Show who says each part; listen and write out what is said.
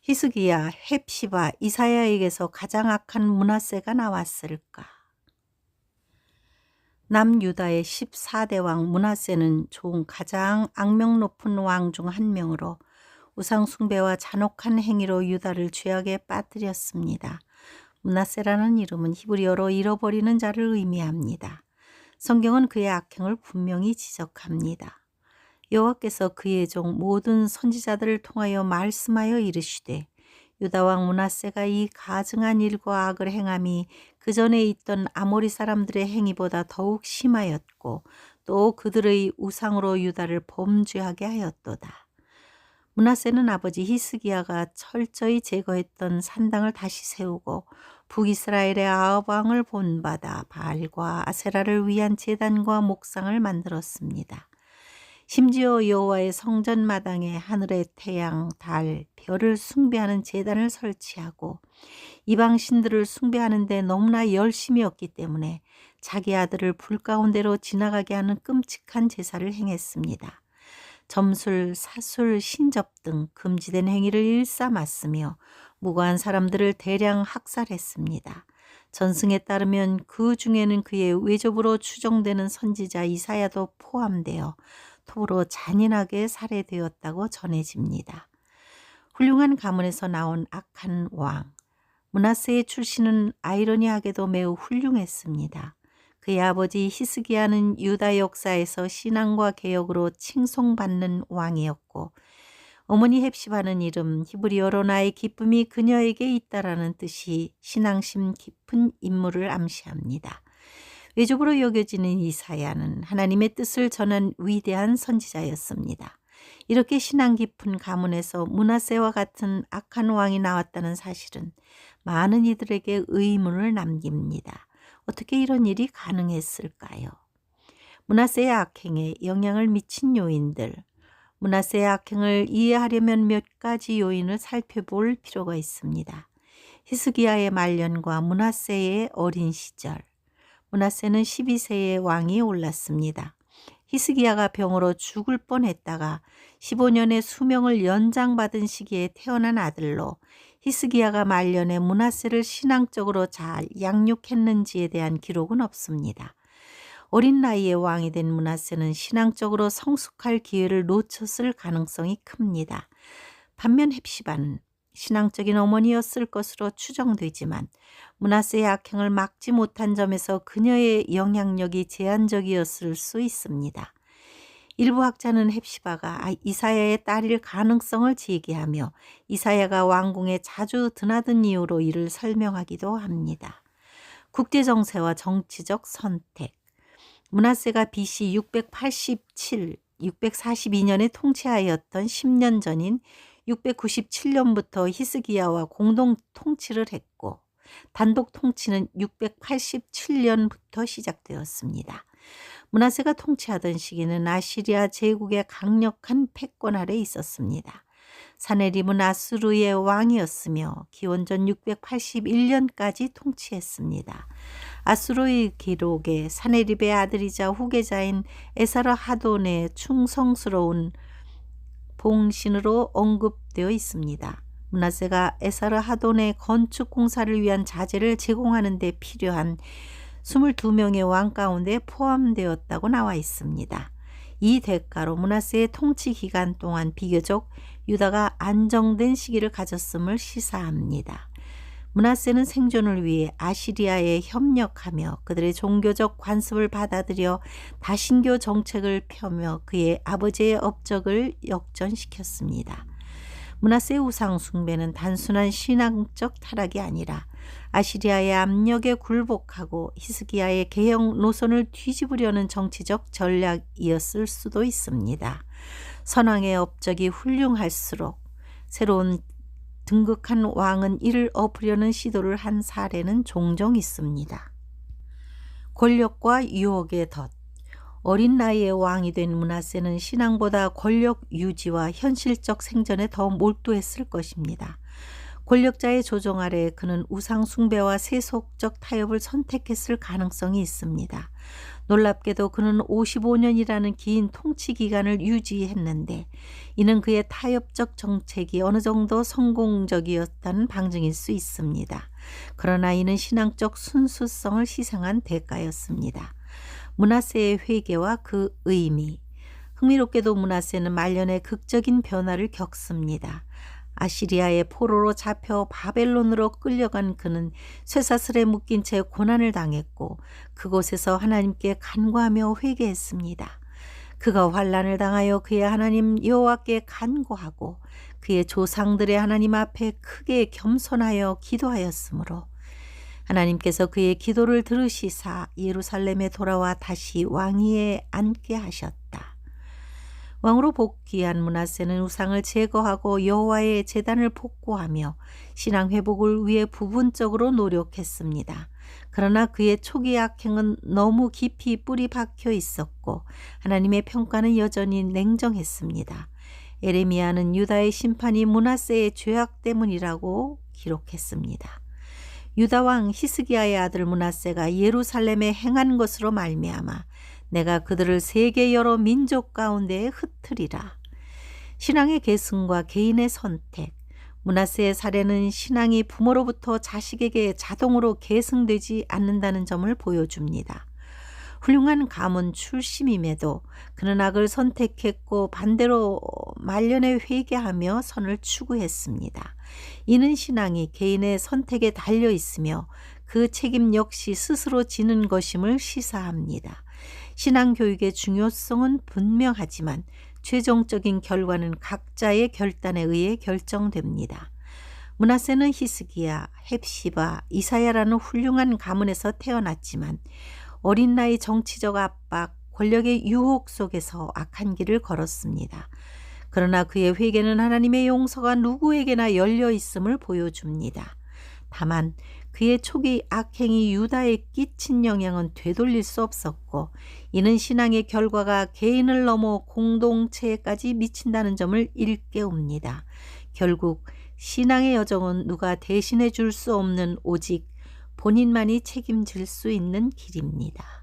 Speaker 1: 히스기야, 헵시바, 이사야에게서 가장 악한 므낫세가 나왔을까? 남유다의 14대 왕 므낫세는 총 가장 악명 높은 왕 중 한 명으로 우상 숭배와 잔혹한 행위로 유다를 죄악에 빠뜨렸습니다. 므낫세라는 이름은 히브리어로 잃어버리는 자를 의미합니다. 성경은 그의 악행을 분명히 지적합니다. 여호와께서 그의 종 모든 선지자들을 통하여 말씀하여 이르시되 유다 왕 므낫세가 이 가증한 일과 악을 행함이 그 전에 있던 아모리 사람들의 행위보다 더욱 심하였고 또 그들의 우상으로 유다를 범죄하게 하였도다. 므낫세는 아버지 히스기야가 철저히 제거했던 산당을 다시 세우고 북이스라엘의 아합 왕을 본받아 바알과 아세라를 위한 제단과 목상을 만들었습니다. 심지어 여호와의 성전 마당에 하늘의 태양, 달, 별을 숭배하는 제단을 설치하고 이방 신들을 숭배하는 데 너무나 열심이었기 때문에 자기 아들을 불 가운데로 지나가게 하는 끔찍한 제사를 행했습니다. 점술, 사술, 신접 등 금지된 행위를 일삼았으며 무고한 사람들을 대량 학살했습니다. 전승에 따르면 그 중에는 그의 외접으로 추정되는 선지자 이사야도 포함되어 톱으로 잔인하게 살해되었다고 전해집니다. 훌륭한 가문에서 나온 악한 왕 므낫세의 출신은 아이러니하게도 매우 훌륭했습니다. 그의 아버지 히스기야는 유다 역사에서 신앙과 개혁으로 칭송받는 왕이었고 어머니 헵시바는 이름 히브리어로 나의 기쁨이 그녀에게 있다라는 뜻이 신앙심 깊은 인물을 암시합니다. 외족으로 여겨지는 이사야는 하나님의 뜻을 전한 위대한 선지자였습니다. 이렇게 신앙 깊은 가문에서 므낫세와 같은 악한 왕이 나왔다는 사실은 많은 이들에게 의문을 남깁니다. 어떻게 이런 일이 가능했을까요? 므낫세의 악행에 영향을 미친 요인들. 므낫세의 악행을 이해하려면 몇 가지 요인을 살펴볼 필요가 있습니다. 히스기야의 말년과 므낫세의 어린 시절. 므낫세는 12세의 왕이 올랐습니다. 히스기야가 병으로 죽을 뻔했다가 15년의 수명을 연장받은 시기에 태어난 아들로 히스기야가 말년에 므낫세를 신앙적으로 잘 양육했는지에 대한 기록은 없습니다. 어린 나이에 왕이 된 므낫세는 신앙적으로 성숙할 기회를 놓쳤을 가능성이 큽니다. 반면 헵시바는 신앙적인 어머니였을 것으로 추정되지만 므낫세의 악행을 막지 못한 점에서 그녀의 영향력이 제한적이었을 수 있습니다. 일부 학자는 헵시바가 이사야의 딸일 가능성을 제기하며 이사야가 왕궁에 자주 드나든 이유로 이를 설명하기도 합니다. 국제정세와 정치적 선택. 므낫세가 BC 642년에 통치하였던 10년 전인 697년부터 히스기야와 공동 통치를 했고 단독 통치는 687년부터 시작되었습니다. 므낫세가 통치하던 시기는 아시리아 제국의 강력한 패권 아래 있었습니다. 사네립은 아수르의 왕이었으며 기원전 681년까지 통치했습니다. 아수르의 기록에 사네립의 아들이자 후계자인 에사르 하돈의 충성스러운 봉신으로 언급되어 있습니다. 므낫세가 에사르 하돈의 건축 공사를 위한 자재를 제공하는 데 필요한 22명의 왕 가운데 포함되었다고 나와 있습니다. 이 대가로 므낫세의 통치 기간 동안 비교적 유다가 안정된 시기를 가졌음을 시사합니다. 므낫세는 생존을 위해 아시리아에 협력하며 그들의 종교적 관습을 받아들여 다신교 정책을 펴며 그의 아버지의 업적을 역전시켰습니다. 므낫세의 우상 숭배는 단순한 신앙적 타락이 아니라 아시리아의 압력에 굴복하고 히스기야의 개혁 노선을 뒤집으려는 정치적 전략이었을 수도 있습니다. 선왕의 업적이 훌륭할수록 새로운 등극한 왕은 이를 엎으려는 시도를 한 사례는 종종 있습니다. 권력과 유혹의 덫. 어린 나이에 왕이 된 므낫세는 신앙보다 권력 유지와 현실적 생존에 더 몰두했을 것입니다. 권력자의 조종 아래 그는 우상 숭배와 세속적 타협을 선택했을 가능성이 있습니다. 놀랍게도 그는 55년이라는 긴 통치 기간을 유지했는데 이는 그의 타협적 정책이 어느 정도 성공적이었다는 방증일 수 있습니다. 그러나 이는 신앙적 순수성을 희생한 대가였습니다. 므낫세의 회개와 그 의미. 흥미롭게도 므낫세는 말년에 극적인 변화를 겪습니다. 아시리아의 포로로 잡혀 바벨론으로 끌려간 그는 쇠사슬에 묶인 채 고난을 당했고 그곳에서 하나님께 간구하며 회개했습니다. 그가 환난을 당하여 그의 하나님 여호와께 간구하고 그의 조상들의 하나님 앞에 크게 겸손하여 기도하였으므로 하나님께서 그의 기도를 들으시사 예루살렘에 돌아와 다시 왕위에 앉게 하셨다. 왕으로 복귀한 므낫세는 우상을 제거하고 여호와의 제단을 복구하며 신앙 회복을 위해 부분적으로 노력했습니다. 그러나 그의 초기 악행은 너무 깊이 뿌리 박혀 있었고 하나님의 평가는 여전히 냉정했습니다. 에레미야는 유다의 심판이 므낫세의 죄악 때문이라고 기록했습니다. 유다 왕 히스기야의 아들 므낫세가 예루살렘에 행한 것으로 말미암아 내가 그들을 세계 여러 민족 가운데에 흩으리라. 신앙의 계승과 개인의 선택. 므낫세의 사례는 신앙이 부모로부터 자식에게 자동으로 계승되지 않는다는 점을 보여줍니다. 훌륭한 가문 출신임에도 그는 악을 선택했고 반대로 말년에 회개하며 선을 추구했습니다. 이는 신앙이 개인의 선택에 달려 있으며 그 책임 역시 스스로 지는 것임을 시사합니다. 신앙교육의 중요성은 분명하지만 최종적인 결과는 각자의 결단에 의해 결정됩니다. 므낫세는 히스기야, 헵시바, 이사야라는 훌륭한 가문에서 태어났지만 어린 나이 정치적 압박, 권력의 유혹 속에서 악한 길을 걸었습니다. 그러나 그의 회개는 하나님의 용서가 누구에게나 열려 있음을 보여줍니다. 다만 그의 초기 악행이 유다에 끼친 영향은 되돌릴 수 없었고 이는 신앙의 결과가 개인을 넘어 공동체에까지 미친다는 점을 일깨웁니다. 결국 신앙의 여정은 누가 대신해 줄 수 없는 오직 본인만이 책임질 수 있는 길입니다.